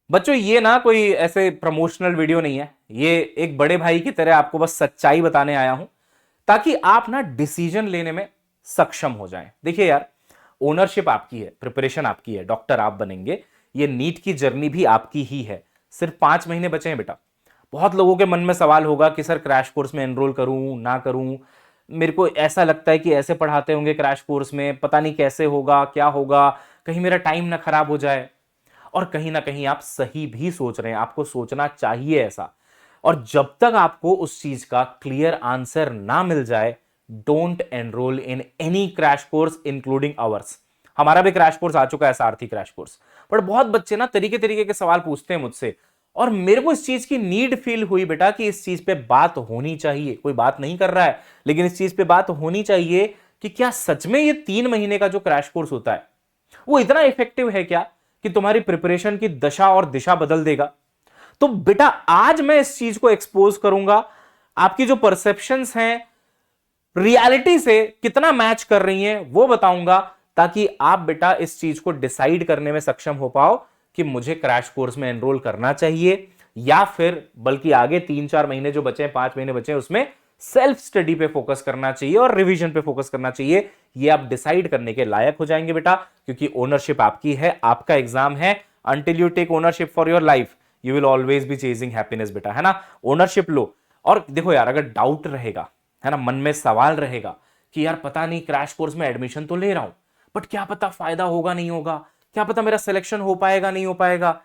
बच्चों ये ना कोई ऐसे प्रमोशनल वीडियो नहीं है, ये एक बड़े भाई की तरह आपको बस सच्चाई बताने आया हूं ताकि आप ना डिसीजन लेने में सक्षम हो जाएं। देखिए यार, ओनरशिप आपकी है, प्रिपरेशन आपकी है, डॉक्टर आप बनेंगे, ये नीट की जर्नी भी आपकी ही है। सिर्फ 5 महीने बचे हैं बेटा। बहुत लोगों के मन में सवाल होगा कि सर क्रैश कोर्स में एनरोल करूं ना करूं, मेरे को ऐसा लगता है कि ऐसे पढ़ाते होंगे क्रैश कोर्स में, पता नहीं कैसे होगा क्या होगा, कहीं मेरा टाइम ना खराब हो जाए। और कहीं ना कहीं आप सही भी सोच रहे हैं, आपको सोचना चाहिए ऐसा। और जब तक आपको उस चीज का क्लियर आंसर ना मिल जाए, don't enrol in any crash course including hours. हमारा भी क्रैश कोर्स आ चुका है, सारथी क्रैश कोर्स। पर बहुत बच्चे ना तरीके तरीके के सवाल पूछते हैं मुझसे, और मेरे को इस चीज की नीड फील हुई बेटा कि इस चीज पे बात होनी चाहिए। कोई बात नहीं कर रहा है, लेकिन इस चीज पे बात होनी चाहिए कि क्या सच में ये 3 महीने का जो क्रैश कोर्स होता है वो इतना इफेक्टिव है क्या कि तुम्हारी प्रिपरेशन की दशा और दिशा बदल देगा। तो बेटा आज मैं इस चीज को एक्सपोज करूंगा, आपकी जो परसेप्शंस हैं रियलिटी से कितना मैच कर रही हैं वो बताऊंगा, ताकि आप बेटा इस चीज को डिसाइड करने में सक्षम हो पाओ कि मुझे क्रैश कोर्स में एनरोल करना चाहिए या फिर बल्कि आगे 3-4 महीने जो बचे हैं, 5 महीने बचे हैं, उसमें सेल्फ स्टडी पे फोकस करना चाहिए और रिवीजन पे फोकस करना चाहिए। ये आप डिसाइड करने के लायक हो जाएंगे बेटा, क्योंकि ओनरशिप आपकी है, आपका एग्जाम है। Until you take ownership for your life you will always be chasing happiness बेटा, है ना। ओनरशिप लो। और देखो यार, अगर डाउट रहेगा, है ना, मन में सवाल रहेगा कि यार पता नहीं क्रैश कोर्स में एडमिशन तो ले रहा हूं बट क्या पता फायदा होगा नहीं होगा, क्या पता मेरा सिलेक्शन हो पाएगा नहीं हो पाएगा,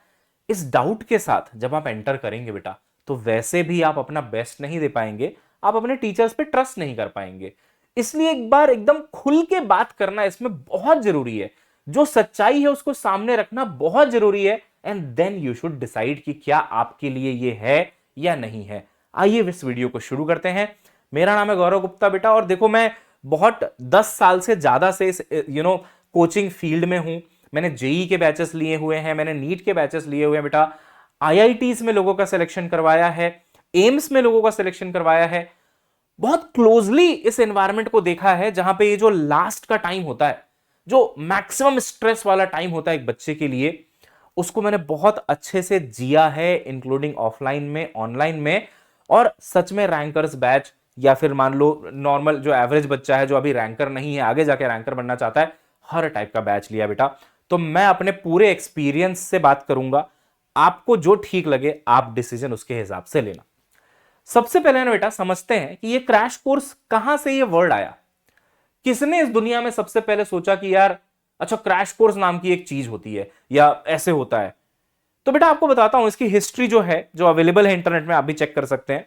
इस डाउट के साथ जब आप एंटर करेंगे बेटा, तो वैसे भी आप अपना बेस्ट नहीं दे पाएंगे, आप अपने टीचर्स पे ट्रस्ट नहीं कर पाएंगे। इसलिए एक बार एकदम खुल के बात करना इसमें बहुत जरूरी है। जो सच्चाई है उसको सामने रखना बहुत जरूरी है, and then you should decide कि क्या आपके लिए ये है या नहीं है। आइए इस वीडियो को शुरू करते हैं। मेरा नाम है गौरव गुप्ता बेटा, और देखो मैं बहुत 10 साल से ज्यादा से इस कोचिंग फील्ड में हूं। मैंने जेई के बैचेस लिए हुए हैं, मैंने नीट के बैचेस लिए हुए हैं बेटा, आईआईटीज में लोगों का सिलेक्शन करवाया है, एम्स में लोगों का सिलेक्शन करवाया है। बहुत क्लोजली इस एनवायरनमेंट को देखा है जहां पे ये जो लास्ट का टाइम होता है, जो मैक्सिमम स्ट्रेस वाला टाइम होता है एक बच्चे के लिए, उसको मैंने बहुत अच्छे से जिया है, इंक्लूडिंग ऑफलाइन में, ऑनलाइन में। और सच में रैंकर्स बैच, या फिर मान लो नॉर्मल जो एवरेज बच्चा है जो अभी रैंकर नहीं है, आगे जाके रैंकर बनना चाहता है, हर टाइप का बैच लिया बेटा। तो मैं अपने पूरे एक्सपीरियंस से बात करूंगा, आपको जो ठीक लगे आप डिसीजन उसके हिसाब से लेना। सबसे पहले ना बेटा समझते हैं कि ये क्रैश कोर्स कहां से ये वर्ड आया। किसने इस दुनिया में सबसे पहले सोचा कि यार अच्छा क्रैश कोर्स नाम की एक चीज होती है या ऐसे होता है। तो बेटा आपको बताता हूं, इसकी हिस्ट्री जो है, जो अवेलेबल है इंटरनेट में, आप भी चेक कर सकते हैं।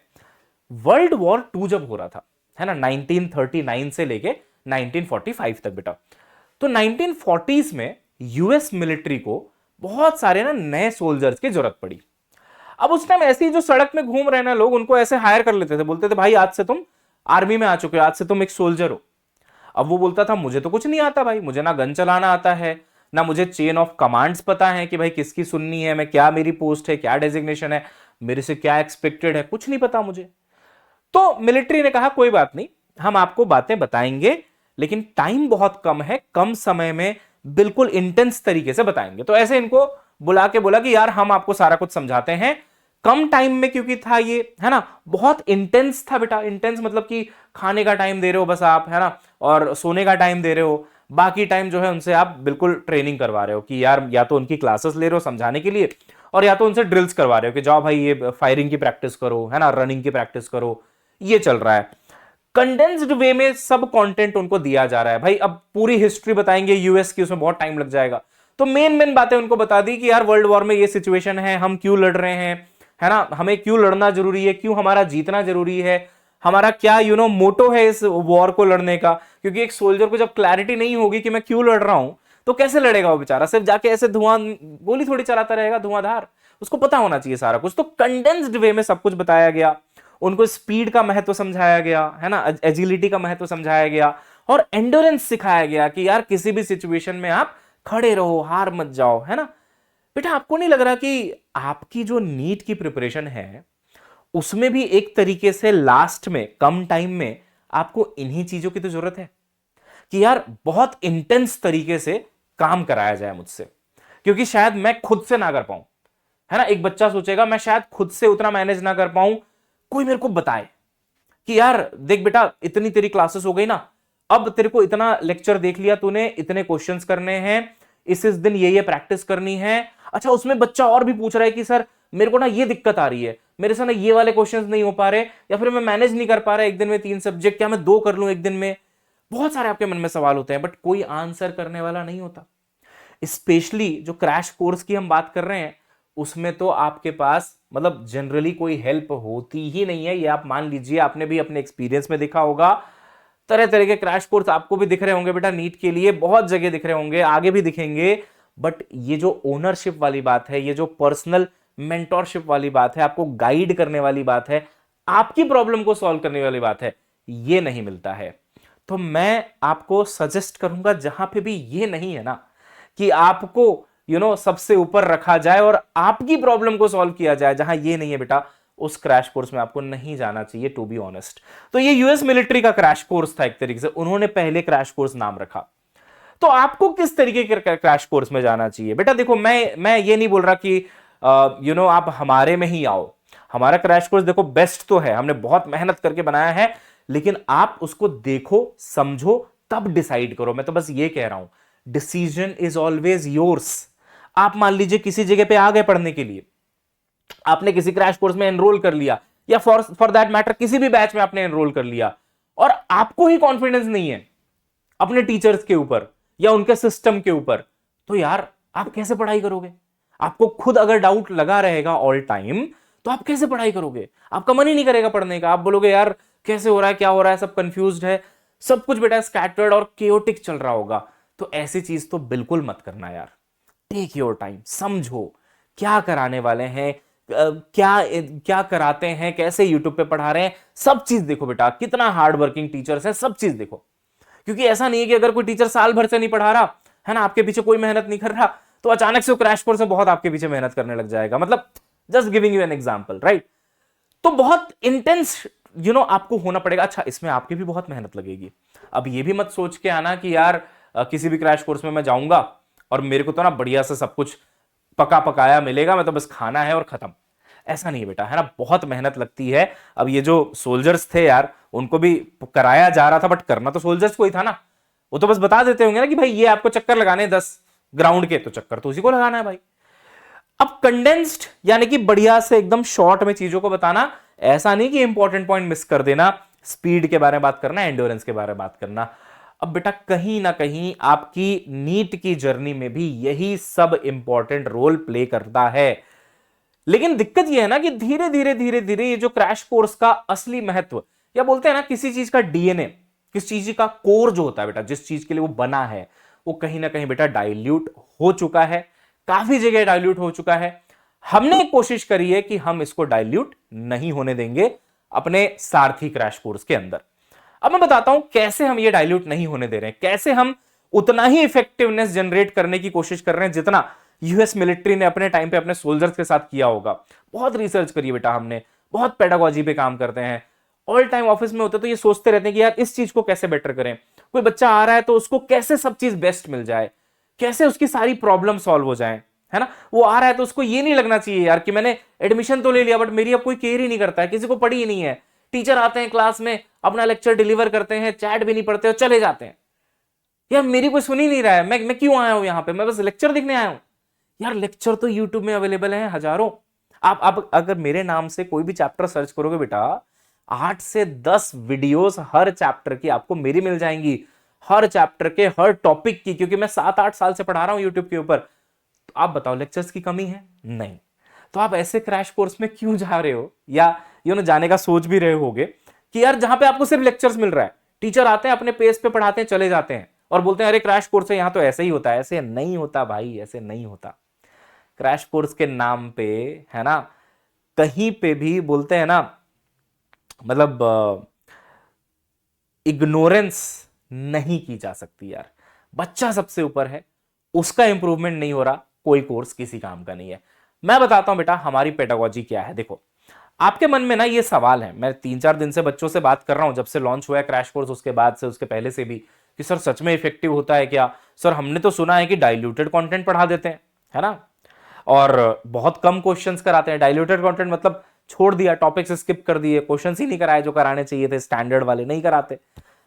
वर्ल्ड वॉर टू जब हो रहा था, है ना, 1939 से लेके 1945 तक बेटा, तो 1940s में यूएस मिलिट्री को बहुत सारे ना नए सोल्जर्स की जरूरत पड़ी। अब उस टाइम ऐसे ही जो सड़क में घूम रहे ना लोग, उनको ऐसे हायर कर लेते थे, बोलते थे भाई आज से तुम आर्मी में आ चुके हो, आज से तुम एक सोल्जर हो। अब वो बोलता था मुझे तो कुछ नहीं आता भाई, मुझे ना गन चलाना आता है, ना मुझे चेन ऑफ कमांड्स पता है कि भाई किसकी सुननी है, मैं क्या, मेरी पोस्ट है, क्या डेजिग्नेशन है, मेरे से क्या एक्सपेक्टेड है, कुछ नहीं पता मुझे। तो मिलिट्री ने कहा कोई बात नहीं, हम आपको बातें बताएंगे, लेकिन टाइम बहुत कम है, कम समय में बिल्कुल इंटेंस तरीके से बताएंगे। तो ऐसे इनको बुला के बोला कि यार हम आपको सारा कुछ समझाते हैं कम टाइम में, क्योंकि था ये, है ना, बहुत इंटेंस था बेटा। इंटेंस मतलब कि खाने का टाइम दे रहे हो बस आप, है ना, और सोने का टाइम दे रहे हो, बाकी टाइम जो है उनसे आप बिल्कुल ट्रेनिंग करवा रहे हो कि यार या तो उनकी क्लासेस ले रहे हो समझाने के लिए, और या तो उनसे ड्रिल्स करवा रहे हो कि जाओ भाई ये फायरिंग की प्रैक्टिस करो, है ना, रनिंग की प्रैक्टिस करो। ये चल रहा है, कंडेंस्ड वे में सब कंटेंट उनको दिया जा रहा है। भाई अब पूरी हिस्ट्री बताएंगे यूएस की, उसमें बहुत टाइम लग जाएगा। तो मेन मेन बातें उनको बता दी कि यार वर्ल्ड वॉर में ये सिचुएशन है, हम क्यों लड़ रहे हैं, है ना, हमें क्यों लड़ना जरूरी है, क्यों हमारा जीतना जरूरी है, हमारा क्या मोटो है इस वॉर को लड़ने का। क्योंकि एक सोल्जर को जब क्लैरिटी नहीं होगी कि मैं क्यों लड़ रहा हूं, तो कैसे लड़ेगा वो बेचारा, सिर्फ जाके ऐसे धुआं गोली थोड़ी चलाता रहेगा धुआंधार। उसको पता होना चाहिए सारा कुछ। तो कंडेंस्ड वे में सब कुछ बताया गया, उनको स्पीड का महत्व समझाया गया, है ना, एजिलिटी का महत्व समझाया गया, और एंडोरेंस सिखाया गया कि यार किसी भी सिचुएशन में आप खड़े रहो, हार मत जाओ, है ना। बेटा आपको नहीं लग रहा कि आपकी जो नीट की प्रिपरेशन है उसमें भी एक तरीके से लास्ट में कम टाइम में आपको इन्हीं चीजों की तो जरूरत है कि यार बहुत इंटेंस तरीके से काम कराया जाए मुझसे, क्योंकि शायद मैं खुद से ना कर पाऊं, है ना। एक बच्चा सोचेगा मैं शायद खुद से उतना मैनेज ना कर पाऊं, कोई मेरे को बताए कि यार देख बेटा इतनी तेरी क्लासेस हो गई ना, अब तेरे को इतना लेक्चर देख लिया तूने, इतने क्वेश्चंस करने हैं, इस दिन ये प्रैक्टिस करनी है। अच्छा उसमें बच्चा और भी पूछ रहा है कि सर मेरे को ना ये दिक्कत आ रही है, मेरे से ना ये वाले क्वेश्चंस नहीं हो पा रहे, या फिर मैं मैनेज नहीं कर पा रहा एक दिन में 3 सब्जेक्ट, क्या मैं 2 कर लूं एक दिन में। बहुत सारे आपके मन में सवाल होते हैं बट कोई आंसर करने वाला नहीं होता। स्पेशली जो क्रैश कोर्स की हम बात कर रहे हैं उसमें तो आपके पास मतलब जनरली कोई हेल्प होती ही नहीं है। ये आप मान लीजिए, आपने भी अपने एक्सपीरियंस में देखा होगा, तरह तरह के क्रैश कोर्स आपको भी दिख रहे होंगे बेटा, नीट के लिए बहुत जगह दिख रहे होंगे, आगे भी दिखेंगे। बट ये जो ओनरशिप वाली बात है, ये जो पर्सनल मेंटोरशिप वाली बात है, आपको गाइड करने वाली बात है, आपकी प्रॉब्लम को सॉल्व करने वाली बात है, ये नहीं मिलता है। तो मैं आपको सजेस्ट करूंगा जहां पे भी ये नहीं है ना कि आपको सबसे ऊपर रखा जाए और आपकी प्रॉब्लम को सॉल्व किया जाए, जहां ये नहीं है बेटा, उस क्रैश कोर्स में आपको नहीं जाना चाहिए टू बी ऑनेस्ट। तो ये यूएस मिलिट्री का क्रैश कोर्स था, एक तरीके से उन्होंने पहले क्रैश कोर्स नाम रखा। तो आपको किस तरीके के क्रैश कोर्स में जाना चाहिए बेटा? देखो मैं ये नहीं बोल रहा कि आप हमारे में ही आओ। हमारा क्रैश कोर्स देखो बेस्ट तो है, हमने बहुत मेहनत करके बनाया है, लेकिन आप उसको देखो समझो तब डिसाइड करो। मैं तो बस ये कह रहा हूं, डिसीजन इज ऑलवेज योर्स। आप मान लीजिए किसी जगह पे आ गए पढ़ने के लिए, आपने किसी क्रैश कोर्स में एनरोल कर लिया, या फॉर दैट मैटर किसी भी बैच में आपने एनरोल कर लिया, और आपको ही कॉन्फिडेंस नहीं है अपने टीचर्स के ऊपर या उनके सिस्टम के ऊपर, तो यार आप कैसे पढ़ाई करोगे? आपको खुद अगर डाउट लगा रहेगा ऑल टाइम, तो आप कैसे पढ़ाई करोगे? आपका मन ही नहीं करेगा पढ़ने का, आप बोलोगे यार कैसे हो रहा है, क्या हो रहा है, सब कंफ्यूज्ड है, सब कुछ बेटा स्कैटर्ड और केओटिक चल रहा होगा। तो ऐसी चीज तो बिल्कुल मत करना यार। टेक योर टाइम, समझो क्या कराने वाले हैं, क्या क्या कराते हैं, कैसे यूट्यूब पे पढ़ा रहे हैं, सब चीज देखो बेटा, कितना हार्ड वर्किंग टीचर्स हैं, सब चीज देखो। क्योंकि ऐसा नहीं है कि अगर कोई टीचर साल भर से नहीं पढ़ा रहा है ना, आपके पीछे कोई मेहनत नहीं कर रहा, तो अचानक से वो क्रैश कोर्स में बहुत आपके पीछे मेहनत करने लग जाएगा। मतलब just giving you an example, right? तो बहुत इंटेंस आपको होना पड़ेगा। अच्छा इसमें आपकी भी बहुत मेहनत लगेगी। अब ये भी मत सोच के आना कि यार किसी भी क्रैश कोर्स में मैं जाऊंगा और मेरे को तो ना बढ़िया से सब कुछ पका पकाया मिलेगा, मैं तो बस खाना है और खत्म। ऐसा नहीं है बेटा, है ना, बहुत मेहनत लगती है। अब ये जो सोल्जर्स थे यार, उनको भी कराया जा रहा था, बट करना तो सोल्जर्स को ही था ना। वो तो बस बता देते होंगे ना कि भाई ये आपको चक्कर लगाने 10 ग्राउंड के, तो चक्कर तो उसी को लगाना है भाई। अब कंडेंस्ड यानी कि बढ़िया से एकदम शॉर्ट में चीजों को बताना, ऐसा नहीं कि इंपॉर्टेंट पॉइंट मिस कर देना, स्पीड के बारे में बात करना, एंड्योरेंस के बारे में बात करना। अब बेटा कहीं ना कहीं आपकी नीट की जर्नी में भी यही सब इंपॉर्टेंट रोल प्ले करता है। लेकिन दिक्कत यह है ना कि धीरे धीरे धीरे धीरे ये जो क्रैश कोर्स का असली महत्व, या बोलते हैं ना किसी चीज का डीएनए, किस चीज का कोर जो होता है बेटा, जिस चीज के लिए वो बना है, वो कहीं ना कहीं बेटा डाइल्यूट हो चुका है, काफी जगह डाइल्यूट हो चुका है। हमने कोशिश करी है कि हम इसको डाइल्यूट नहीं होने देंगे अपने सारथी क्रैश कोर्स के अंदर। अब मैं बताता हूं कैसे हम ये डाइल्यूट नहीं होने दे रहे हैं, कैसे हम उतना ही इफेक्टिवनेस जनरेट करने की कोशिश कर रहे हैं जितना यूएस मिलिट्री ने अपने टाइम पे अपने सोल्जर्स के साथ किया होगा। बहुत रिसर्च करी बेटा हमने, बहुत पेडागोजी पे काम करते हैं, ऑल टाइम ऑफिस में होते तो ये सोचते रहते हैं कि यार इस चीज को कैसे बेटर करें, कोई बच्चा आ रहा है तो उसको कैसे सब चीज बेस्ट मिल जाए, कैसे उसकी सारी प्रॉब्लम सॉल्व हो जाए, है ना। वो आ रहा है तो उसको ये नहीं लगना चाहिए यार कि मैंने एडमिशन तो ले लिया बट मेरी अब कोई केयर ही नहीं करता है, किसी को पड़ी ही नहीं है। टीचर आते हैं क्लास में, अपना लेक्चर डिलीवर करते हैं, चैट भी नहीं पढ़ते और चले जाते हैं। यार मेरी कोई सुन ही नहीं रहा है, मैं क्यों आया हूं यहाँ पे, मैं बस लेक्चर देखने आया हूं। यार लेक्चर तो यूट्यूब में अवेलेबल है हजारों। आप अगर मेरे नाम से कोई भी चैप्टर सर्च करोगे बेटा, 8 से 10 वीडियोस हर चैप्टर की आपको मेरी मिल जाएंगी, हर चैप्टर के हर टॉपिक की, क्योंकि मैं 7-8 साल से पढ़ा रहा हूं यूट्यूब के ऊपर। तो आप बताओ लेक्चर्स की कमी है? नहीं। तो आप ऐसे क्रैश कोर्स में क्यों जा रहे हो, या जाने का सोच भी रहे होगे कि यार जहां पे आपको सिर्फ लेक्चर्स मिल रहा है, टीचर आते हैं अपने पेस पे पढ़ाते हैं चले जाते हैं और बोलते हैं अरे क्रैश कोर्स है, यहां तो ऐसे ही होता है। ऐसे नहीं होता भाई, ऐसे नहीं होता। क्रैश कोर्स के नाम पे, है ना, कहीं पे भी बोलते हैं ना, मतलब इग्नोरेंस नहीं की जा सकती यार। बच्चा सबसे ऊपर है, उसका इंप्रूवमेंट नहीं हो रहा, कोई कोर्स किसी काम का नहीं है। मैं बताता हूं बेटा हमारी पेडागोजी क्या है। देखो आपके मन में ना ये सवाल है, मैं 3-4 दिन से बच्चों से बात कर रहा हूं, जब से लॉन्च हुआ है क्रैश कोर्स, उसके बाद से, उसके पहले से भी, कि सर सच में इफेक्टिव होता है क्या? सर हमने तो सुना है कि डाइल्यूटेड कंटेंट पढ़ा देते हैं, है ना। और बहुत कम क्वेश्चंस कराते हैं। डाइल्यूटेड कंटेंट मतलब छोड़ दिया, टॉपिक्स स्किप कर दिए, क्वेश्चंस ही नहीं कराए जो कराने चाहिए थे, स्टैंडर्ड वाले नहीं कराते,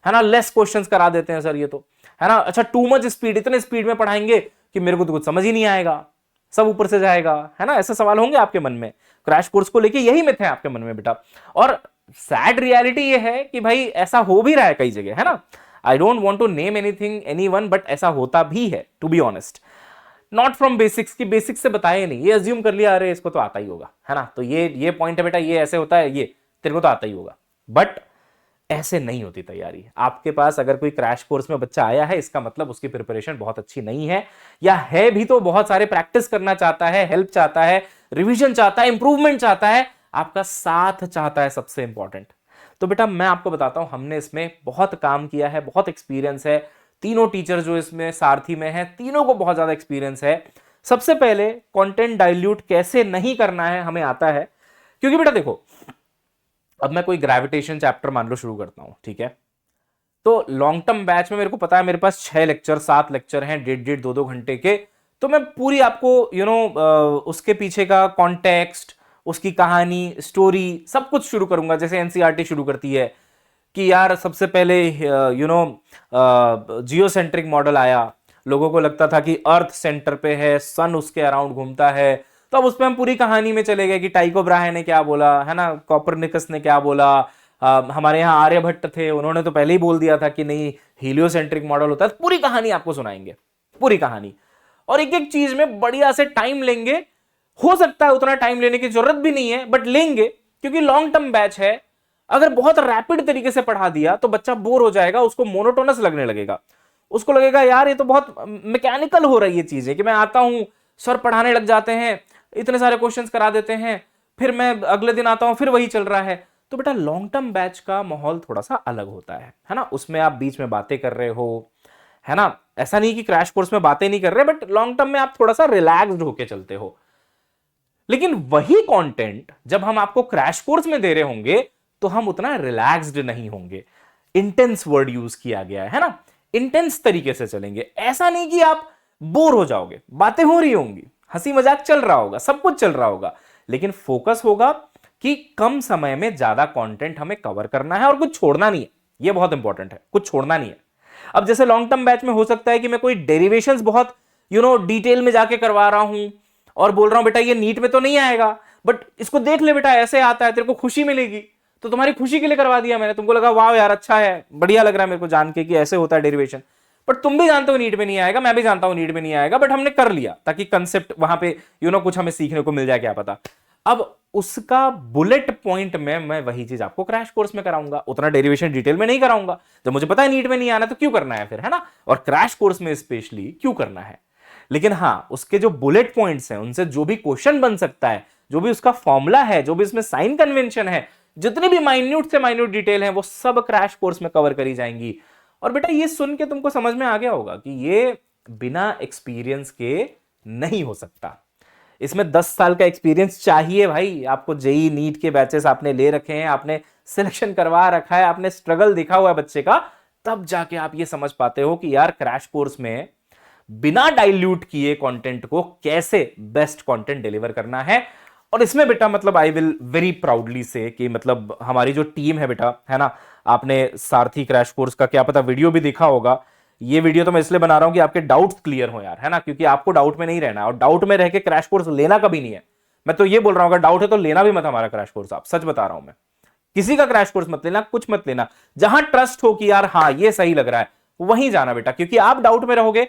है ना। लेस क्वेश्चंस करा देते हैं सर ये तो, है ना। अच्छा टू मच स्पीड, इतने स्पीड में पढ़ाएंगे कि मेरे को तो कुछ समझ ही नहीं आएगा, सब ऊपर से जाएगा, है ना। ऐसे सवाल होंगे आपके मन में क्रैश कोर्स को लेके, यही मिथ है आपके मन में बेटा। और सैड रियलिटी ये है कि भाई ऐसा हो भी रहा है कई जगह, है ना। I don't want to name anything anyone, but ऐसा होता भी है to be honest. Not from basics, की बेसिक्स से बताया नहीं, ये अज्यूम कर लिया अरे इसको तो आता ही होगा, है ना। तो ये पॉइंट है बेटा, ये ऐसे होता है, ये तेरे को तो आता ही होगा। बट ऐसे नहीं होती तैयारी। आपके पास अगर कोई क्रैश कोर्स में बच्चा आया है, इसका मतलब उसकी प्रिपरेशन बहुत अच्छी नहीं है, या है भी तो बहुत सारे प्रैक्टिस करना चाहता है, हेल्प चाहता है, रिवीजन चाहता है, इंप्रूवमेंट चाहता है, आपका साथ चाहता है, सबसे इंपॉर्टेंट। तो बेटा मैं आपको बताता हूं, हमने इसमें बहुत काम किया है, बहुत एक्सपीरियंस है। तीनों टीचर जो इसमें सारथी में है, तीनों को बहुत ज्यादा एक्सपीरियंस है। सबसे पहले कंटेंट डाइल्यूट कैसे नहीं करना है हमें आता है, क्योंकि बेटा देखो, अब मैं कोई ग्रेविटेशन चैप्टर मान लो शुरू करता हूं, ठीक है। तो लॉन्ग टर्म बैच में मेरे को पता है मेरे पास 6 लेक्चर 7 लेक्चर हैं, 1.5 2 घंटे के। तो मैं पूरी आपको उसके पीछे का कॉन्टेक्स्ट, उसकी कहानी, स्टोरी, सब कुछ शुरू करूंगा। जैसे एनसीईआरटी शुरू करती है कि यार सबसे पहले जियोसेंट्रिक मॉडल आया, लोगों को लगता था कि अर्थ सेंटर पे है, सन उसके अराउंड घूमता है। तो अब उसमें हम पूरी कहानी में चले गए कि टाइको ब्राहे ने क्या बोला, है ना, कॉपरनिकस ने क्या बोला, हमारे यहाँ आर्यभट्ट थे, उन्होंने तो पहले ही बोल दिया था कि नहीं हीलियोसेंट्रिक मॉडल होता है। पूरी कहानी आपको सुनाएंगे, पूरी कहानी, और एक एक चीज में बढ़िया से टाइम लेंगे। हो सकता है उतना टाइम लेने की जरूरत भी नहीं है, बट लेंगे, क्योंकि लॉन्ग टर्म बैच है। अगर बहुत रैपिड तरीके से पढ़ा दिया तो बच्चा बोर हो जाएगा, उसको मोनोटोनस लगने लगेगा, उसको लगेगा यार ये तो बहुत मैकेनिकल हो रही है चीजें, कि मैं आता हूं, सर पढ़ाने लग जाते हैं, इतने सारे क्वेश्चंस करा देते हैं, फिर मैं अगले दिन आता हूं फिर वही चल रहा है। तो बेटा लॉन्ग टर्म बैच का माहौल थोड़ा सा अलग होता है ना। उसमें आप बीच में बातें कर रहे हो, है ना। ऐसा नहीं कि क्रैश कोर्स में बातें नहीं कर रहे, बट लॉन्ग टर्म में आप थोड़ा सा रिलैक्स्ड होके चलते हो। लेकिन वही कंटेंट जब हम आपको क्रैश कोर्स में दे रहे होंगे तो हम उतना रिलैक्स्ड नहीं होंगे। इंटेंस वर्ड यूज किया गया है ना, इंटेंस तरीके से चलेंगे। ऐसा नहीं कि आप बोर हो जाओगे, बातें हो रही होंगी, हंसी मजाक चल रहा होगा, सब कुछ चल रहा होगा, लेकिन फोकस होगा कि कम समय में ज्यादा कंटेंट हमें कवर करना है और कुछ छोड़ना नहीं है। यह बहुत इंपॉर्टेंट है, कुछ छोड़ना नहीं है। अब जैसे लॉन्ग टर्म बैच में हो सकता है कि मैं कोई डेरिवेशंस बहुत डिटेल में जाके करवा रहा हूं और बोल रहा हूं बेटा ये नीट में तो नहीं आएगा, बट इसको देख ले बेटा, ऐसे आता है, तेरे को खुशी मिलेगी। तो तुम्हारी खुशी के लिए करवा दिया मैंने, तुमको लगा वाह यार अच्छा है, बढ़िया लग रहा है मेरे को जान के कि ऐसे होता है डेरिवेशन। बट तुम भी जानते हो नीट में नहीं आएगा, मैं भी जानता हूं नीट में नहीं आएगा, बट हमने कर लिया ताकि कंसेप्ट वहां पे कुछ हमें सीखने को मिल जाए, क्या पता। अब उसका बुलेट पॉइंट में मैं वही चीज आपको क्रैश कोर्स में कराऊंगा, उतना डेरिवेशन डिटेल में नहीं कराऊंगा। जब मुझे पता है नीट में नहीं आना तो क्यों करना है फिर, है ना। और क्रैश कोर्स में स्पेशली क्यों करना है। लेकिन हाँ, उसके जो बुलेट पॉइंट्स हैं, उनसे जो भी क्वेश्चन बन सकता है, जो भी उसका फॉर्मूला है, जो भी इसमें साइन कन्वेंशन है, जितनी भी माइन्यूट से माइन्यूट डिटेल है, वो सब क्रैश कोर्स में कवर करी जाएंगी। और बेटा ये सुन के तुमको समझ में आ गया होगा कि ये बिना एक्सपीरियंस के नहीं हो सकता। इसमें 10 साल का एक्सपीरियंस चाहिए भाई आपको। जेई नीट के बैचेस आपने ले रखे हैं, आपने सिलेक्शन करवा रखा है, आपने स्ट्रगल देखा हुआ है बच्चे का, तब जाके आप ये समझ पाते हो कि यार क्रैश कोर्स में बिना डाइल्यूट किए कंटेंट को कैसे बेस्ट कंटेंट डिलीवर करना है। और इसमें बेटा मतलब आई विल वेरी प्राउडली से कि मतलब हमारी जो टीम है बेटा, है ना, आपने सारथी क्रैश कोर्स का क्या पता वीडियो भी देखा होगा। ये वीडियो तो मैं इसलिए बना रहा हूं कि आपके डाउट्स क्लियर हो यार, है ना, क्योंकि आपको डाउट में नहीं रहना, और डाउट में रह के क्रैश कोर्स लेना कभी नहीं है। मैं तो ये बोल रहा हूं अगर डाउट है तो लेना भी मत हमारा क्रैश कोर्स, आप सच बता रहा हूं मैं। किसी का क्रैश कोर्स मत लेना, कुछ मत लेना, जहां ट्रस्ट हो कि यार हाँ ये सही लग रहा है वहीं जाना बेटा, क्योंकि आप डाउट में रहोगे,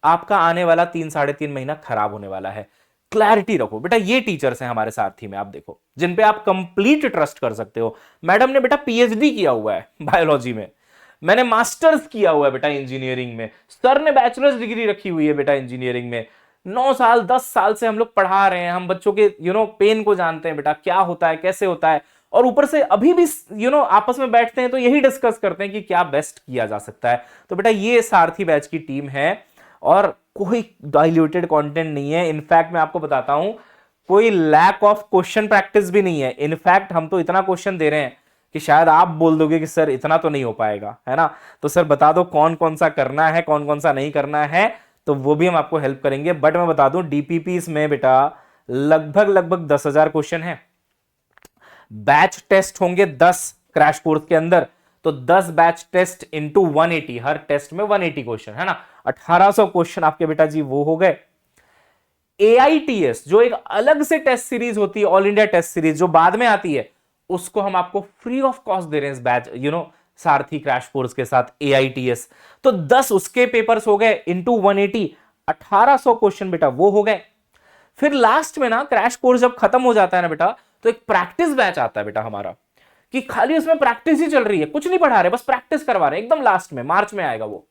आपका आने वाला 3 साढ़े 3 महीना खराब होने वाला है। क्लैरिटी रखो बेटा। ये टीचर्स हैं हमारे सारथी में, आप देखो, जिन पे आप कंप्लीट ट्रस्ट कर सकते हो। मैडम ने बेटा पीएचडी किया हुआ है बायोलॉजी में, मैंने मास्टर्स किया हुआ है बेटा इंजीनियरिंग में, सर ने बैचलर्स डिग्री रखी हुई है बेटा इंजीनियरिंग में। 9 साल 10 साल से हम लोग पढ़ा रहे हैं, हम बच्चों के पेन को जानते हैं बेटा, क्या होता है कैसे होता है। और ऊपर से अभी भी आपस में बैठते हैं तो यही डिस्कस करते हैं कि क्या बेस्ट किया जा सकता है। तो बेटा ये सारथी बैच की टीम है, और कोई डाइल्यूटेड कंटेंट नहीं है। इनफैक्ट मैं आपको बताता हूं, कोई लैक ऑफ क्वेश्चन प्रैक्टिस भी नहीं है। इनफैक्ट हम तो इतना क्वेश्चन दे रहे हैं कि शायद आप बोल दोगे कि सर इतना तो नहीं हो पाएगा, है ना। तो सर बता दो कौन कौन सा करना है, कौन कौन सा नहीं करना है, तो वो भी हम आपको हेल्प करेंगे। बट मैं बता दूं डीपीपीस में बेटा लगभग 10,000 क्वेश्चन है। बैच टेस्ट होंगे 10 क्रैश कोर्स के अंदर, तो 10 बैच टेस्ट इंटू 180, हर टेस्ट में 180 क्वेश्चन है ना, 1800 क्वेश्चन आपके बेटा जी वो हो गए। AITS जो एक अलग से टेस्ट सीरीज होती है, ऑल इंडिया टेस्ट सीरीज जो बाद में आती है, उसको हम आपको फ्री ऑफ कॉस्ट दे रहे हैं इस बैच सारथी क्रैश कोर्स के साथ AITS। तो 10 उसके पेपर्स हो गए इंटू 180, 1800 क्वेश्चन बेटा वो हो गए। फिर लास्ट में ना क्रैश कोर्स जब खत्म हो जाता है ना बेटा, तो एक प्रैक्टिस बैच आता है बेटा हमारा, कि खाली उसमें प्रैक्टिस ही चल रही है, कुछ नहीं पढ़ा रहे, बस प्रैक्टिस करवा रहे हैं, एकदम लास्ट में मार्च में आएगा वो।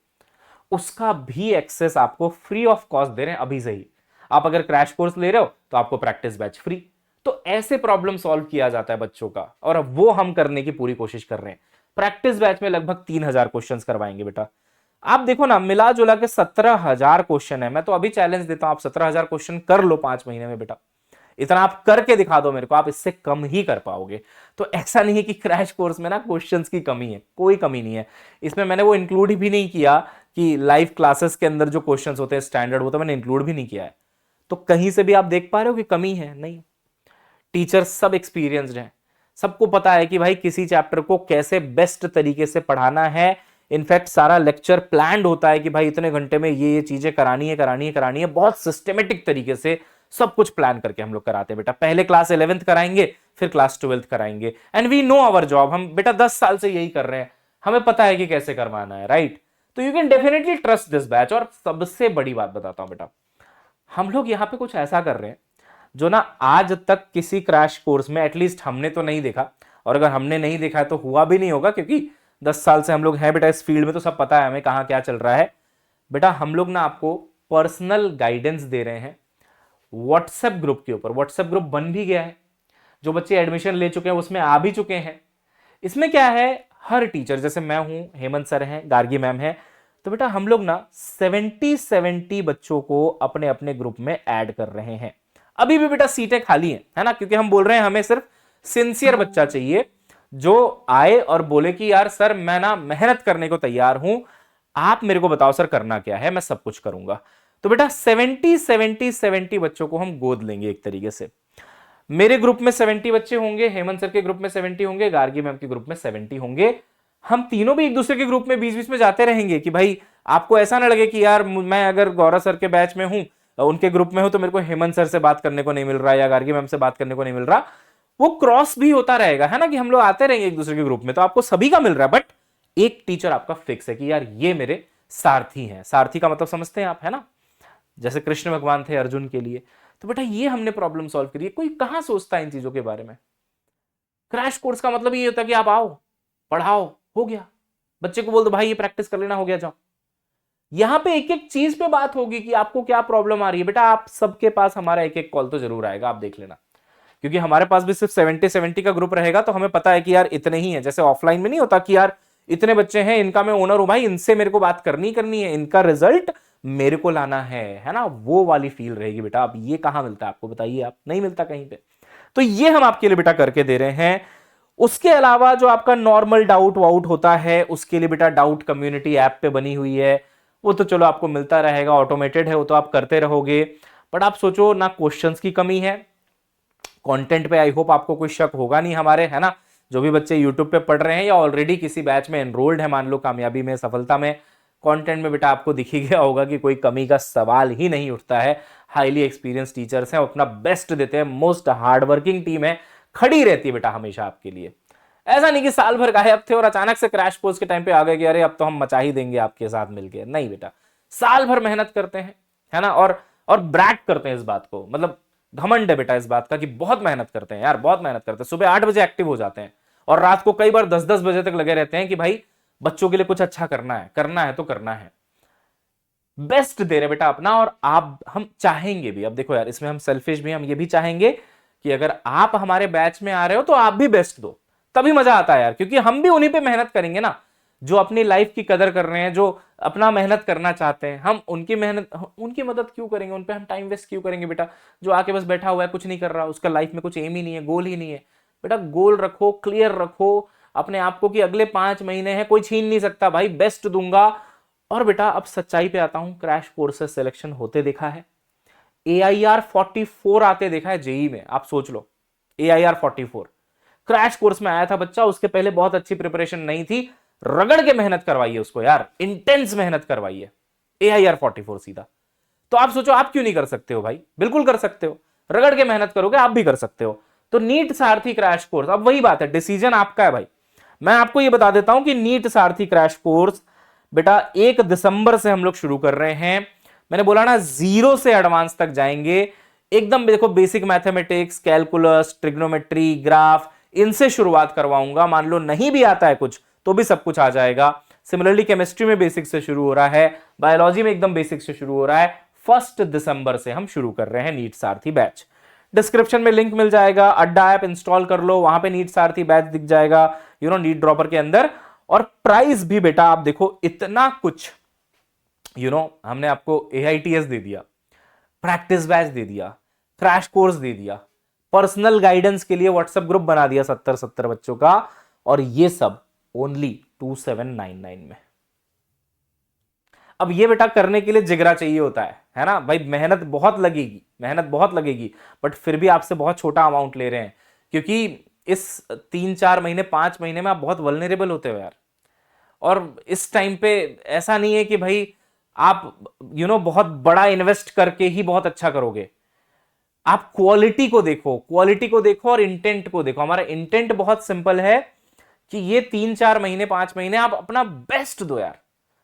उसका भी एक्सेस आपको फ्री ऑफ कॉस्ट दे रहे हैं अभी से ही। आप अगर क्रैश कोर्स ले रहे हो तो आपको प्रैक्टिस बैच फ्री। तो ऐसे प्रॉब्लम सॉल्व किया जाता है बच्चों का, और अब वो हम करने की पूरी कोशिश कर रहे हैं। प्रैक्टिस बैच में लगभग 3,000 क्वेश्चन करवाएंगे बेटा। आप देखो ना, मिला जुला के 17,000 क्वेश्चन है। मैं तो अभी चैलेंज देता हूं, आप 17,000 क्वेश्चन कर लो 5 महीने में बेटा। इतना आप करके दिखा दो मेरे को, आप इससे कम ही कर पाओगे। तो ऐसा नहीं है कि क्रैश कोर्स में ना क्वेश्चंस की कमी है, कोई कमी नहीं है। इसमें मैंने वो इंक्लूड भी नहीं किया कि लाइव क्लासेस के अंदर जो क्वेश्चंस होते हैं स्टैंडर्ड, वो तो मैंने इंक्लूड भी नहीं किया है। तो कहीं से भी आप देख पा रहे हो कि कमी है? नहीं। टीचर्स सब एक्सपीरियंस्ड हैं, सबको पता है कि भाई किसी चैप्टर को कैसे बेस्ट तरीके से पढ़ाना है। इनफैक्ट सारा लेक्चर प्लान्ड होता है कि भाई इतने घंटे में ये चीजें करानी है। बहुत सिस्टमेटिक तरीके से सब कुछ प्लान करके हम लोग कराते हैं बेटा। पहले क्लास 11th कराएंगे, फिर क्लास 12th कराएंगे, and we know our job. हम बेटा 10 साल से यही कर रहे हैं, हमें पता है कि कैसे करवाना है, राइट? तो you can definitely trust this batch. और सबसे बड़ी बात बताता हूं बेटा, हम लोग यहां पे कुछ ऐसा कर रहे हैं जो ना आज तक किसी क्रैश कोर्स में एटलीस्ट हमने तो नहीं देखा, और अगर हमने नहीं देखा है तो हुआ भी नहीं होगा, क्योंकि 10 साल से हम लोग हैं बेटा इस फील्ड में, तो सब पता है हमें कहां क्या चल रहा है। बेटा हम लोग ना आपको पर्सनल गाइडेंस दे रहे हैं व्हाट्सएप ग्रुप के ऊपर। व्हाट्सएप ग्रुप बन भी गया है, जो बच्चे एडमिशन ले चुके हैं उसमें आ भी चुके हैं। इसमें क्या है, हर टीचर, जैसे मैं हूं, हेमंत सर हैं, गार्गी मैम है, तो बेटा हम लोग ना 70 बच्चों को अपने अपने ग्रुप में ऐड कर रहे हैं। अभी भी बेटा सीटें खाली हैं, है ना, क्योंकि हम बोल रहे हैं हमें सिर्फ सिंसियर बच्चा चाहिए जो आए और बोले कि यार सर मैं ना मेहनत करने को तैयार हूं, आप मेरे को बताओ सर करना क्या है, मैं सब कुछ करूंगा। तो बेटा 70 बच्चों को हम गोद लेंगे एक तरीके से। मेरे ग्रुप में 70 बच्चे होंगे, हेमंत सर के ग्रुप में 70 होंगे, गार्गी मैम के ग्रुप में 70 होंगे। हम तीनों भी एक दूसरे के ग्रुप में बीच बीच में जाते रहेंगे कि भाई आपको ऐसा ना लगे कि यार मैं अगर गौरव सर के बैच में हूं, उनके ग्रुप में हूं, तो मेरे को हेमंत सर से बात करने को नहीं मिल रहा या गार्गी मैम से बात करने को नहीं मिल रहा। वो क्रॉस भी होता रहेगा, है ना, कि हम लोग आते रहेंगे एक दूसरे के ग्रुप में, तो आपको सभी का मिल रहा है, बट एक टीचर आपका फिक्स है कि यार ये मेरे सारथी हैं। सारथी का मतलब समझते हैं आप, है ना, जैसे कृष्ण भगवान थे अर्जुन के लिए। तो बेटा ये हमने प्रॉब्लम सॉल्व करी है। कोई कहां सोचता है इन चीजों के बारे में? क्रैश कोर्स का मतलब ये होता है कि आप आओ, पढ़ाओ, हो गया, बच्चे को बोल दो भाई ये प्रैक्टिस कर लेना, हो गया, जाओ। यहां पे एक एक चीज पे बात होगी कि आपको क्या प्रॉब्लम आ रही है। बेटा आप सबके पास हमारा एक एक कॉल तो जरूर आएगा, आप देख लेना, क्योंकि हमारे पास भी सिर्फ 70 का ग्रुप रहेगा, तो हमें पता है कि यार इतने ही है। जैसे ऑफलाइन में नहीं होता कि यार इतने बच्चे हैं, इनका मैं ओनर हूं भाई, इनसे मेरे को बात करनी है, इनका रिजल्ट मेरे को लाना है ना, वो वाली फील रहेगी बेटा। अब ये कहां मिलता है आपको, बताइए आप, नहीं मिलता कहीं पे। तो ये हम आपके लिए बेटा करके दे रहे हैं। उसके अलावा जो आपका नॉर्मल डाउट वाउट होता है, उसके लिए बेटा डाउट कम्युनिटी ऐप पे बनी हुई है, वो तो चलो आपको मिलता रहेगा, ऑटोमेटेड है, वो तो आप करते रहोगे। बट आप सोचो ना, क्वेश्चंस की कमी है, कंटेंट पे आई होप आपको कोई शक होगा नहीं हमारे, है ना, जो भी बच्चे यूट्यूब पे पढ़ रहे हैं या ऑलरेडी किसी बैच में एनरोल्ड है, मान लो कामयाबी में, सफलता में, कंटेंट में बेटा आपको दिख ही गया होगा कि कोई कमी का सवाल ही नहीं उठता है। हाईली एक्सपीरियंस टीचर्स हैं, अपना बेस्ट देते हैं, मोस्ट हार्ड वर्किंग टीम है, खड़ी रहती है बेटा हमेशा आपके लिए। ऐसा नहीं कि साल भर गायब थे और अचानक से क्रैश कोर्स के टाइम पे आ गए कि अरे अब तो हम मचा ही देंगे आपके साथ मिलके। नहीं बेटा, साल भर मेहनत करते हैं, है ना, और ब्रैक करते हैं इस बात को, मतलब घमंड है बेटा इस बात का कि बहुत मेहनत करते हैं यार, बहुत मेहनत करते हैं। सुबह 8 बजे एक्टिव हो जाते हैं और रात को कई बार 10-10 बजे तक लगे रहते हैं कि भाई बच्चों के लिए कुछ अच्छा करना है तो करना है। बेस्ट दे रहे बेटा अपना, और आप, हम चाहेंगे भी, अब देखो यार इसमें हम सेल्फिश भी, हम ये भी चाहेंगे कि अगर आप हमारे बैच में आ रहे हो तो आप भी बेस्ट दो, तभी मजा आता है यार, क्योंकि हम भी उन्हीं पे मेहनत करेंगे ना, जो अपनी लाइफ की कदर कर रहे हैं, जो अपना मेहनत करना चाहते हैं। हम उनकी मेहनत, उनकी मदद क्यों करेंगे, उन पे हम टाइम वेस्ट क्यों करेंगे बेटा? जो आके बस बैठा हुआ है, कुछ नहीं कर रहा, उसका लाइफ में कुछ एम ही नहीं है, गोल ही नहीं है। बेटा गोल रखो, क्लियर रखो अपने आप को कि अगले 5 महीने हैं, कोई छीन नहीं सकता भाई, बेस्ट दूंगा और बेटा अब सच्चाई पे आता हूं, क्रैश कोर्सेस सिलेक्शन होते देखा है, AIR 44 आते देखा है जेई में। आप सोच लो, AIR 44 क्रैश कोर्स में आया था बच्चा, उसके पहले बहुत अच्छी प्रिपरेशन नहीं थी, रगड़ के मेहनत करवाइए उसको यार, इंटेंस मेहनत करवाइए, AIR 44 सीधा। तो आप सोचो आप क्यों नहीं कर सकते हो भाई, बिल्कुल कर सकते हो, रगड़ के मेहनत करोगे आप भी कर सकते हो। तो नीट सारथी क्रैश कोर्स, अब वही बात है, डिसीजन आपका है भाई। मैं आपको ये बता देता हूं कि नीट सारथी क्रैश कोर्स बेटा 1 दिसंबर से हम लोग शुरू कर रहे हैं। मैंने बोला ना, 0 से एडवांस तक जाएंगे, एकदम देखो basic mathematics, calculus, trigonometry, graph, इनसे शुरुआत करवाऊंगा। मान लो नहीं भी आता है कुछ तो भी सब कुछ आ जाएगा। सिमिलरली केमिस्ट्री में बेसिक से शुरू हो रहा है, बायोलॉजी में एकदम बेसिक से शुरू हो रहा है। 1 दिसंबर से हम शुरू कर रहे हैं नीट सारथी बैच। डिस्क्रिप्शन में लिंक मिल जाएगा, अड्डा ऐप इंस्टॉल कर लो, वहां पे नीट सारथी बैच दिख जाएगा, नीट ड्रॉपर के अंदर। और प्राइस भी बेटा आप देखो, इतना कुछ हमने आपको AITS दे दिया, प्रैक्टिस बैच दे दिया, क्रैश कोर्स दे दिया, पर्सनल गाइडेंस के लिए व्हाट्सएप ग्रुप बना दिया 70 बच्चों का, और ये सब ओनली 2799 में। अब ये बेटा करने के लिए जिगरा चाहिए होता है ना भाई, मेहनत बहुत लगेगी, मेहनत बहुत लगेगी, बट फिर भी आपसे बहुत छोटा अमाउंट ले रहे हैं, क्योंकि इस 3-4 महीने 5 महीने में आप बहुत वल्नरेबल होते हो यार। और इस टाइम पे ऐसा नहीं है कि भाई आप बहुत बड़ा इन्वेस्ट करके ही बहुत अच्छा करोगे। आप क्वालिटी को देखो, क्वालिटी को देखो और इंटेंट को देखो। हमारा इंटेंट बहुत सिंपल है कि ये 3-4 महीने 5 महीने आप अपना बेस्ट दो यार,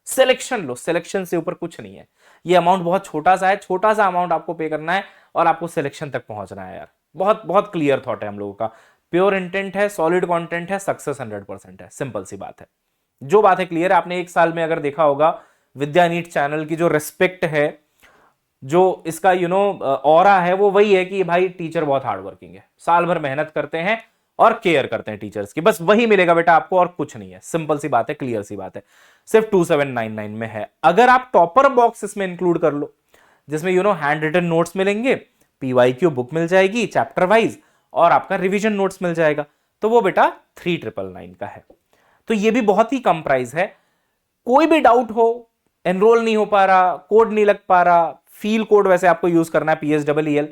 सिलेक्शन लो, सिलेक्शन से ऊपर कुछ नहीं है। ये अमाउंट बहुत छोटा सा है, छोटा सा अमाउंट आपको पे करना है और आपको सिलेक्शन तक पहुंचना है यार। बहुत बहुत क्लियर थॉट है हम लोगों का, प्योर इंटेंट है, सॉलिड कंटेंट है, सक्सेस 100% है, सिंपल सी बात है। जो बात है क्लियर है। आपने 1 साल में अगर देखा होगा विद्या नीट चैनल की जो रिस्पेक्ट है, जो इसका ऑरा है, वो वही है कि भाई टीचर बहुत हार्ड वर्किंग है, साल भर मेहनत करते हैं और केयर करते हैं टीचर्स की, बस वही मिलेगा बेटा आपको और कुछ नहीं है। सिंपल सी बात है, क्लियर सी बात है, सिर्फ 2799 में है। अगर आप टॉपर बॉक्स इसमें इंक्लूड कर लो, जिसमें हैंड रिटन नोट्स मिलेंगे, PYQ बुक मिल जाएगी चैप्टर वाइज, और आपका रिवीजन नोट्स मिल जाएगा, तो वो बेटा 3999 का है। तो ये भी बहुत ही कम प्राइस है। कोई भी डाउट हो, एनरोल नहीं हो पा रहा, कोड नहीं लग पा रहा, फील कोड वैसे आपको यूज करना है PSEEL,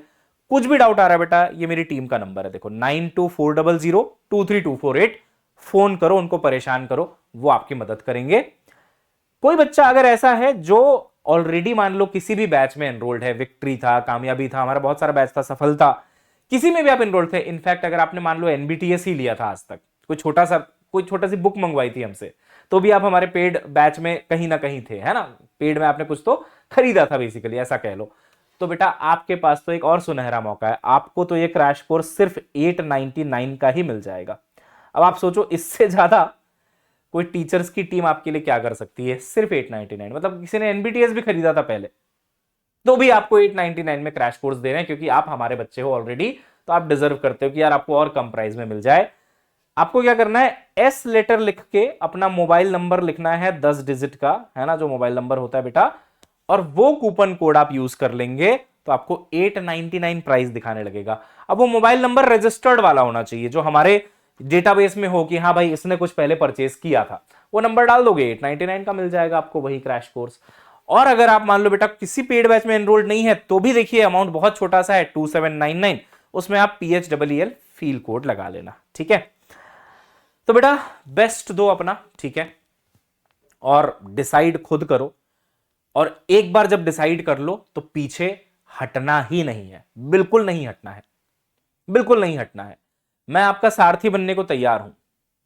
कुछ भी डाउट आ रहा है बेटा, ये मेरी टीम का नंबर है, देखो 9240023248, फोन करो, उनको परेशान करो, वो आपकी मदद करेंगे। कोई बच्चा अगर ऐसा है जो ऑलरेडी मान लो किसी भी बैच में एनरोल्ड है, विक्ट्री था, कामयाबी था, हमारा बहुत सारा बैच था, सफल था, किसी में भी आप एनरोल्ड थे, इनफैक्ट अगर आपने मान लो NBTS ही लिया था आज तक, कोई छोटा सी बुक मंगवाई थी हमसे, तो भी आप हमारे पेड बैच में कहीं ना कहीं थे, है ना, पेड में आपने कुछ तो खरीदा था बेसिकली, ऐसा कह लो। तो बेटा आपके पास तो एक और सुनहरा मौका है, आपको तो ये क्रैश कोर्स सिर्फ 899 का ही मिल जाएगा। अब आप सोचो इससे ज्यादा कोई टीचर्स की टीम आपके लिए क्या कर सकती है, सिर्फ 899। मतलब किसी ने NBTS भी खरीदा था पहले, तो भी आपको 899 में क्रैश कोर्स दे रहे हैं, क्योंकि आप हमारे बच्चे हो ऑलरेडी, तो आप डिजर्व करते हो कि यार आपको और कम प्राइस में मिल जाए। आपको क्या करना है, S लेटर लिख के अपना मोबाइल नंबर लिखना है 10 डिजिट का, है ना, जो मोबाइल नंबर होता है बेटा, और वो कूपन कोड आप यूज कर लेंगे तो आपको 899 प्राइस दिखाने लगेगा। अब वो मोबाइल नंबर रजिस्टर्ड वाला होना चाहिए, जो हमारे डेटाबेस में हो कि हाँ भाई इसने कुछ पहले परचेस किया था, वो नंबर डाल दोगे, 899 का मिल जाएगा आपको वही क्रैश कोर्स। और अगर आप मान लो बेटा किसी पेड बैच में एनरोल्ड नहीं है, तो भी देखिए अमाउंट बहुत छोटा सा है, 2799, उसमें आप PHEEL फील कोड लगा लेना, ठीक है। तो बेटा बेस्ट दो अपना, ठीक है, और डिसाइड खुद करो, और एक बार जब डिसाइड कर लो तो पीछे हटना ही नहीं है, बिल्कुल नहीं हटना है, बिल्कुल नहीं हटना है। मैं आपका सारथी बनने को तैयार हूं,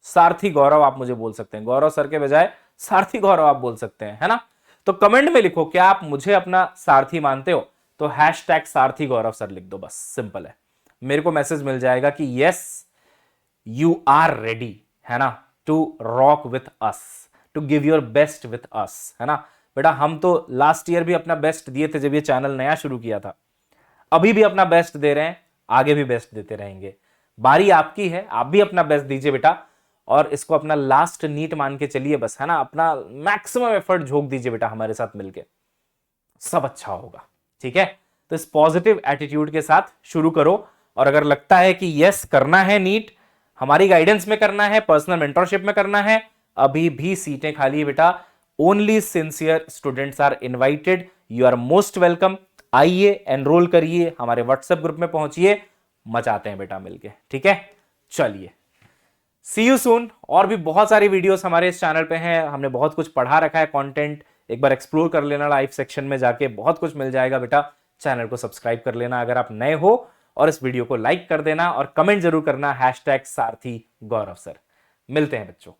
सारथी गौरव आप मुझे बोल सकते हैं, गौरव सर के बजाय सारथी गौरव आप बोल सकते हैं, है ना। तो कमेंट में लिखो क्या आप मुझे अपना सारथी मानते हो, तो हैशटैग सारथी गौरव सर लिख दो, बस सिंपल है। मेरे को मैसेज मिल जाएगा कि यस यू आर रेडी, है ना, to rock with us, to give your best with us, है ना। बेटा हम तो लास्ट ईयर भी अपना बेस्ट दिए थे जब ये चैनल नया शुरू किया था, अभी भी अपना बेस्ट दे रहे हैं, आगे भी बेस्ट देते रहेंगे। बारी आपकी है, आप भी अपना बेस्ट दीजिए बेटा, और इसको अपना लास्ट नीट मान के चलिए बस, है ना, अपना मैक्सिमम एफर्ट झोंक दीजिए बेटा हमारे साथ मिलके, सब अच्छा होगा, ठीक है। तो इस पॉजिटिव एटीट्यूड के साथ शुरू करो, और अगर लगता है कि यस करना है नीट, हमारी गाइडेंस में करना है, पर्सनल मेंटरशिप में करना है, अभी भी सीटें खाली है बेटा, only sincere students are invited, you are most welcome. आइए, एनरोल करिए, हमारे व्हाट्सएप ग्रुप में पहुंचिए, मचाते हैं बेटा मिलके, ठीक है। चलिए, सी यू सून। और भी बहुत सारी वीडियोस हमारे इस चैनल पे हैं, हमने बहुत कुछ पढ़ा रखा है कंटेंट, एक बार एक्सप्लोर कर लेना लाइव सेक्शन में जाके, बहुत कुछ मिल जाएगा बेटा। चैनल को सब्सक्राइब कर लेना अगर आप नए हो, और इस वीडियो को लाइक कर देना और कमेंट जरूर करना #सारथी गौरव सर। मिलते हैं बच्चों।